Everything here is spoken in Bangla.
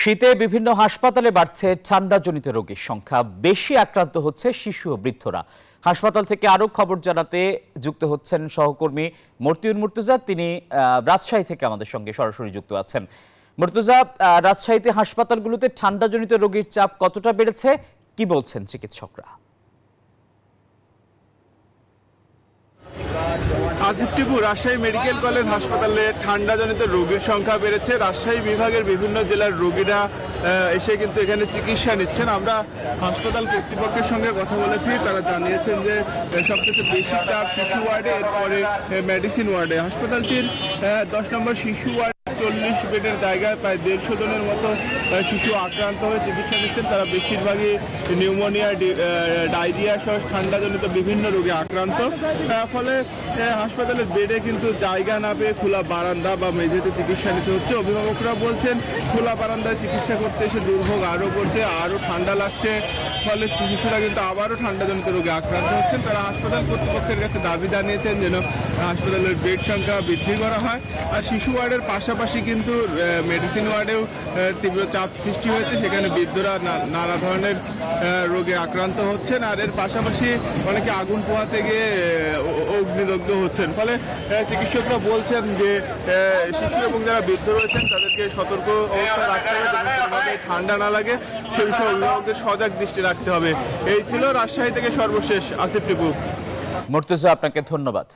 শীতে বিভিন্ন হাসপাতালে বাড়ছে ঠান্ডাজনিত রোগীর সংখ্যা। বেশি আক্রান্ত হচ্ছে শিশু ও বৃদ্ধরা। হাসপাতাল থেকে আরো খবর জানাতে যুক্ত হচ্ছেন সহকর্মী মর্তিউর মুর্তজা। তিনি রাজশাহী থেকে আমাদের সঙ্গে সরাসরি যুক্ত আছেন। মুর্তজা, রাজশাহীতে হাসপাতালগুলোতে ঠান্ডাজনিত রোগীর চাপ কতটা বেড়েছে, কি বলছেন চিকিৎসকরা? আসিফ টিপু, রাজশাহী মেডিকেল কলেজ হাসপাতালে ঠান্ডাজনিত রোগীর সংখ্যা বেড়েছে। রাজশাহী বিভাগের বিভিন্ন জেলার রোগীরা এসে কিন্তু এখানে চিকিৎসা নিচ্ছেন। আমরা হাসপাতাল কর্তৃপক্ষের সঙ্গে কথা বলেছি, তারা জানিয়েছেন যে সবচেয়ে বেশি চাপ শিশু ওয়ার্ডে, এরপরে মেডিসিন ওয়ার্ডে। হাসপাতালটির 10 নম্বর শিশু ওয়ার্ড 40 বেডের জায়গায় প্রায় 150 জনের মতো শিশু আক্রান্ত হয়ে চিকিৎসা নিচ্ছেন। তারা বেশিরভাগই নিউমোনিয়া, ডায়রিয়া সহ ঠান্ডাজনিত বিভিন্ন রোগে আক্রান্ত। ফলে হাসপাতালের বেডে কিন্তু জায়গা না পেয়ে খোলা বারান্দা বা মেঝেতে চিকিৎসা নিতে হচ্ছে। অভিভাবকরা বলছেন খোলা বারান্দায় চিকিৎসা করতে এসে দুর্ভোগ আরও করছে, আরও ঠান্ডা লাগছে। ফলে শিশুরা কিন্তু আবারও ঠান্ডাজনিত রোগে আক্রান্ত হচ্ছেন। তারা হাসপাতাল কর্তৃপক্ষের কাছে দাবি জানিয়েছেন যেন হাসপাতালের বেড সংখ্যা বৃদ্ধি করা হয়। আর শিশু ওয়ার্ডের পাশাপাশি কিন্তু মেডিসিন ওয়ার্ডেও তীব্র চাপ সৃষ্টি হয়েছে। সেখানে বৃদ্ধরা নানা ধরনের রোগে আক্রান্ত হচ্ছেন। আর এর পাশাপাশি অনেকে আগুন পোহাতে গিয়ে অগ্নিদগ্ধ হচ্ছেন। ফলে চিকিৎসকরা বলছেন যে শিশু এবং যারা বৃদ্ধ রয়েছেন তাদেরকে সতর্ক অবস্থা রাখতে হবে, যাতে ঠান্ডা না লাগে সে বিষয়ে অভিভাবকদের সজাগ দৃষ্টি রাখতে হবে। এই ছিল রাজশাহী থেকে সর্বশেষ। আসিফ টিপু। মুর্তজা, আপনাকে ধন্যবাদ।